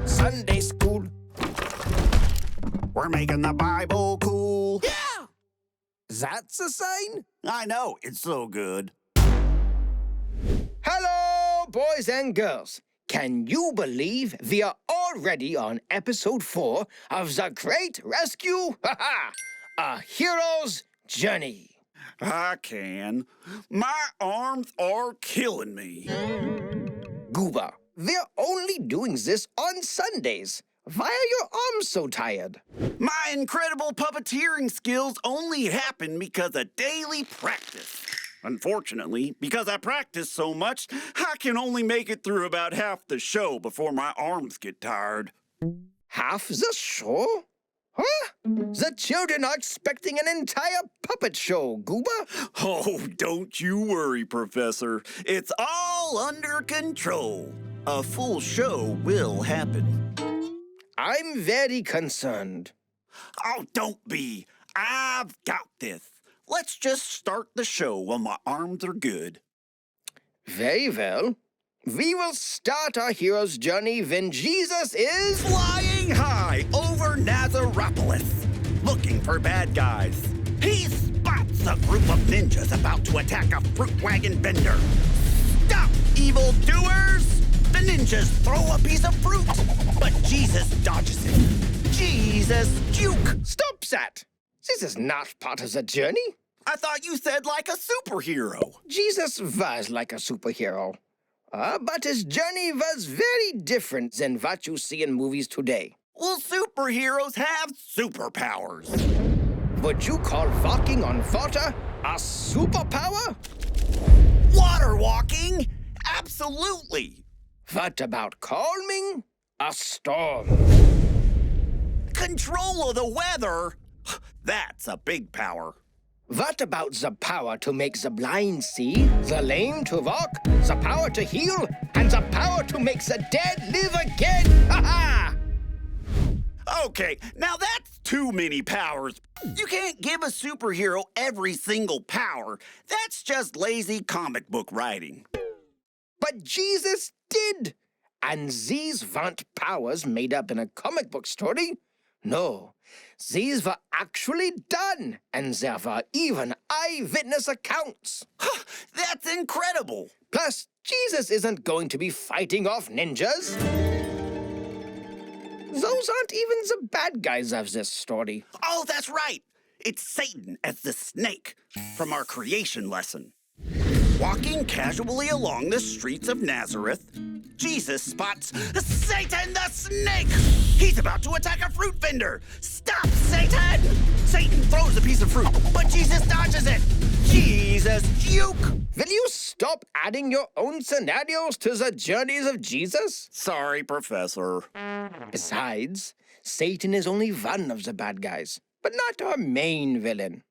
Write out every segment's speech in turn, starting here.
Sunday school. We're making the Bible cool. Yeah! That's a sign? I know, it's so good. Hello, boys and girls. Can you believe we are already on episode 4 of The Great Rescue? A Hero's Journey. I can. My arms are killing me. Goober, we're only doing this on Sundays. Why are your arms so tired? My incredible puppeteering skills only happen because of daily practice. Unfortunately, because I practice so much, I can only make it through about half the show before my arms get tired. Half the show? Huh? The children are expecting an entire puppet show, Goober. Oh, don't you worry, Professor. It's all under control. A full show will happen. I'm very concerned. Oh, don't be. I've got this. Let's just start the show while my arms are good. Very well. We will start our hero's journey when Jesus is Flying high over Nazaropolis, looking for bad guys. He spots a group of ninjas about to attack a fruit wagon vendor. Stop, evildoers! The ninjas throw a piece of fruit, but Jesus dodges it. Jesus juke! Stop that! This is not part of the journey. I thought you said like a superhero. Jesus was like a superhero. But his journey was very different than what you see in movies today. Well, superheroes have superpowers. Would you call walking on water a superpower? Water walking? Absolutely. What about calming a storm? Control of the weather? That's a big power. What about the power to make the blind see, the lame to walk, the power to heal, and the power to make the dead live again? Ha-ha! Okay, now that's too many powers. You can't give a superhero every single power. That's just lazy comic book writing. But Jesus did. And these weren't powers made up in a comic book story. No, these were actually done, and there were even eyewitness accounts. That's incredible. Plus, Jesus isn't going to be fighting off ninjas. Those aren't even the bad guys of this story. Oh, that's right. It's Satan as the snake from our creation lesson. Walking casually along the streets of Nazareth, Jesus spots Satan the snake! He's about to attack a fruit vendor! Stop, Satan! Satan throws a piece of fruit, but Jesus dodges it! Jesus juke! Will you stop adding your own scenarios to the journeys of Jesus? Sorry, Professor. Besides, Satan is only one of the bad guys, but not our main villain.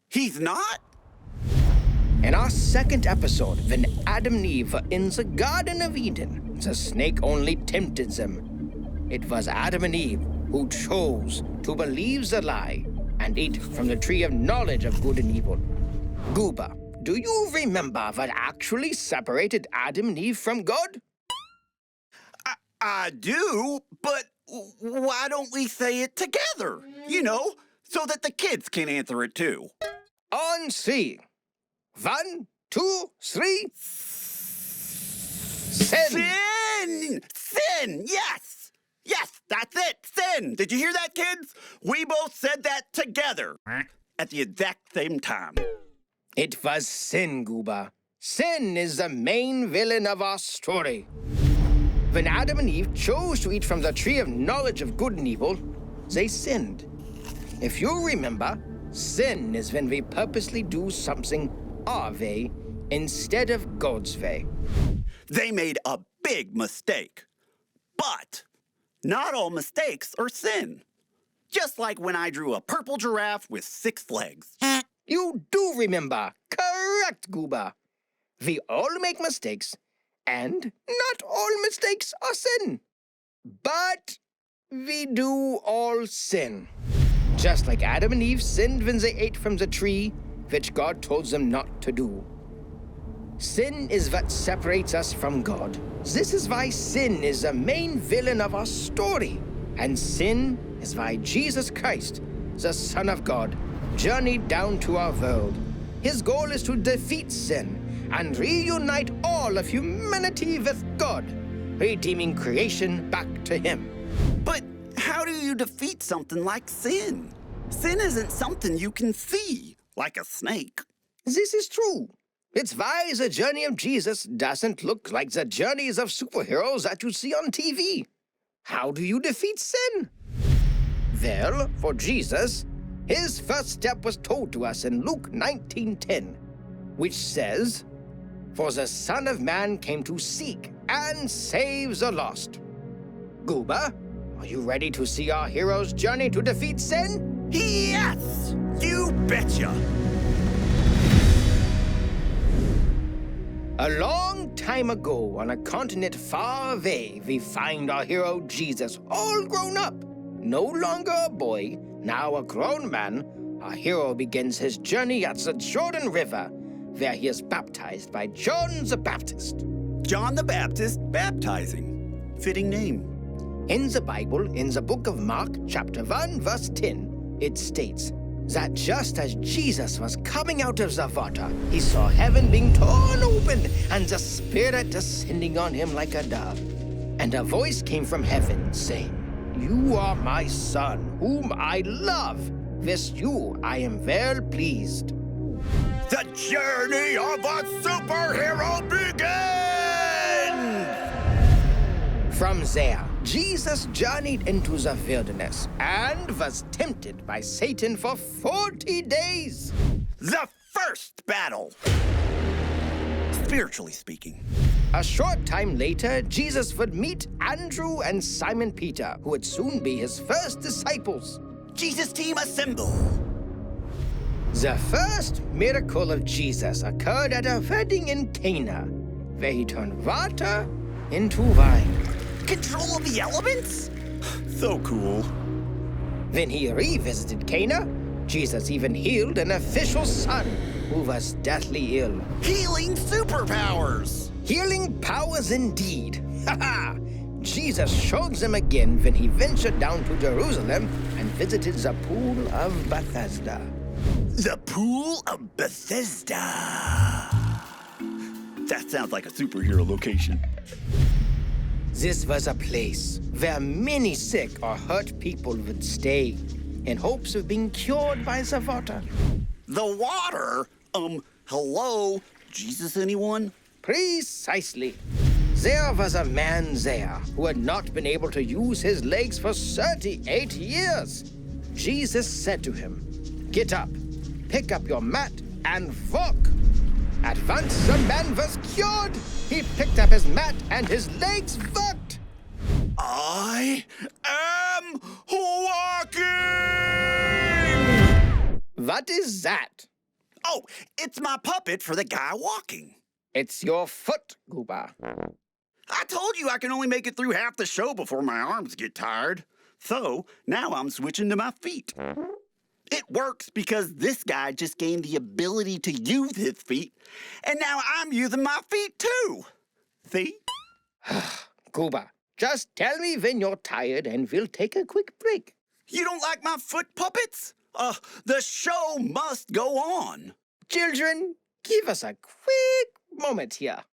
He's not? In our second episode, when Adam and Eve were in the Garden of Eden, the snake only tempted them. It was Adam and Eve who chose to believe the lie and eat from the tree of knowledge of good and evil. Goober, do you remember what actually separated Adam and Eve from God? I do, but why don't we say it together? You know, so that the kids can answer it too. On 3. 1, 2, 3. Sin! Sin! Sin! Yes! Yes, that's it! Sin! Did you hear that, kids? We both said that together at the exact same time. It was sin, Goober. Sin is the main villain of our story. When Adam and Eve chose to eat from the tree of knowledge of good and evil, they sinned. If you remember, sin is when we purposely do something our way instead of God's way. They made a big mistake. But not all mistakes are sin. Just like when I drew a purple giraffe with 6 legs. You do remember. Correct, Goober. We all make mistakes, and not all mistakes are sin. But we do all sin. Just like Adam and Eve sinned when they ate from the tree, which God told them not to do. Sin is what separates us from God. This is why sin is the main villain of our story. And sin is why Jesus Christ, the Son of God, journeyed down to our world. His goal is to defeat sin and reunite all of humanity with God, redeeming creation back to Him. But how do you defeat something like sin? Sin isn't something you can see, like a snake. This is true. It's why the journey of Jesus doesn't look like the journeys of superheroes that you see on TV. How do you defeat sin? Well, for Jesus, his first step was told to us in Luke 19:10, which says, "For the Son of Man came to seek and save the lost." Goober, are you ready to see our hero's journey to defeat sin? Yes! You betcha! A long time ago, on a continent far away, we find our hero Jesus, all grown up. No longer a boy, now a grown man, our hero begins his journey at the Jordan River, where he is baptized by John the Baptist. John the Baptist baptizing. Fitting name. In the Bible, in the book of Mark, chapter 1, verse 10, it states that just as Jesus was coming out of the water, he saw heaven being torn open and the Spirit descending on him like a dove. And a voice came from heaven saying, "You are my Son, whom I love. With you I am well pleased." The journey of a superhero begins! From there, Jesus journeyed into the wilderness and was tempted by Satan for 40 days. The first battle! Spiritually speaking. A short time later, Jesus would meet Andrew and Simon Peter, who would soon be his first disciples. Jesus team assemble! The first miracle of Jesus occurred at a wedding in Cana, where he turned water into wine. Control of the elements? So cool. When he revisited Cana, Jesus even healed an official's son who was deathly ill. Healing superpowers! Healing powers indeed. Haha! Jesus showed them again when he ventured down to Jerusalem and visited the pool of Bethesda. The Pool of Bethesda. That sounds like a superhero location. This was a place where many sick or hurt people would stay in hopes of being cured by the water. The water? Hello? Jesus, anyone? Precisely. There was a man there who had not been able to use his legs for 38 years. Jesus said to him, "Get up, pick up your mat, and walk." At once the man was cured. He picked up his mat and his legs worked. I am walking! What is that? Oh, it's my puppet for the guy walking. It's your foot, Goober. I told you I can only make it through half the show before my arms get tired. So now I'm switching to my feet. It works because this guy just gained the ability to use his feet, and now I'm using my feet too. See? Goober, just tell me when you're tired and we'll take a quick break. You don't like my foot puppets? The show must go on. Children, give us a quick moment here.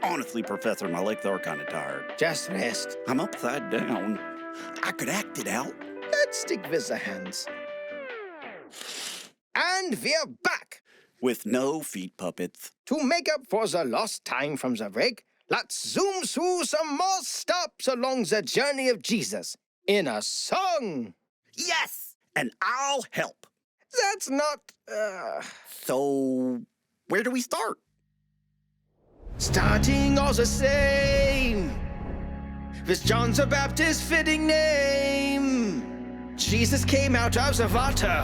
Honestly, Professor, my legs are kind of tired. Just rest. I'm upside down. I could act it out. Let's stick with the hands. And we're back. With no feet puppets. To make up for the lost time from the break, let's zoom through some more stops along the journey of Jesus in a song. Yes, and I'll help. That's not, So, where do we start? Starting all the same, with John the Baptist fitting name. Jesus came out of the water,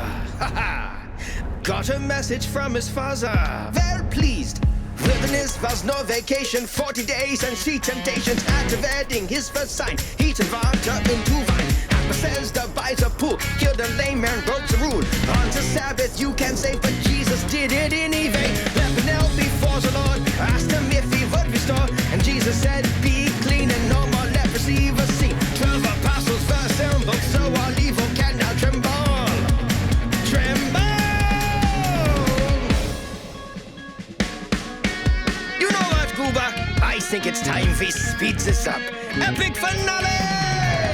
got a message from his father, well pleased. Wilderness was no vacation, 40 days and 3 temptations. At the wedding, his first sign, he turned water into wine. Papa says to buy a pool, killed a lame man, broke the rule. On the Sabbath you can say, but Jesus did it anyway. Left an nail before the Lord, asked him if he would restore, and Jesus said, be clean and no more leprosy was seen. 12 apostles were assembled, so all evil can now tremble. Tremble! You know what, Goober? I think it's time we speed this up. Epic finale!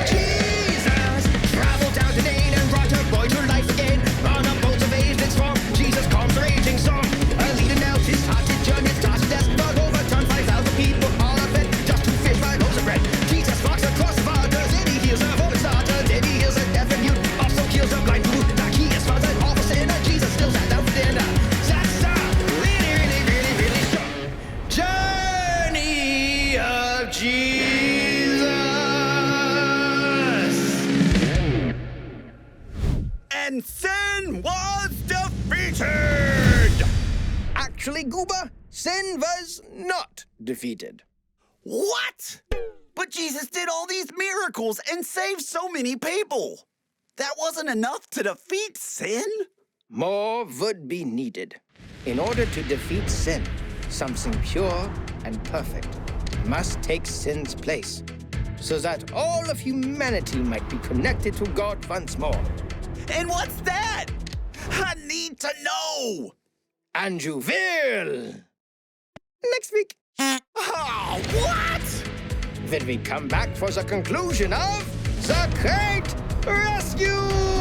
Jesus traveled down to Maine and brought a boy to life again. On a boat of ageless form, Jesus calms the raging storm. A leader knelt his heart to journey, started death, but overturned 5,000 people, all of it just to fish 5 loaves of bread. Jesus walks across the waters, and he heals a woman starter, then he heals a deaf and mute, also kills a blind fool. Like he is sponsored all for sinner, Jesus still sat down for dinner. That's a really, really, really, really short journey of Jesus. And sin was defeated! Actually, Goober, sin was not defeated. What? But Jesus did all these miracles and saved so many people. That wasn't enough to defeat sin? More would be needed. In order to defeat sin, something pure and perfect must take sin's place, so that all of humanity might be connected to God once more. And what's that? I need to know! And you will! Next week, Oh, what? when we come back for the conclusion of The Great Rescue!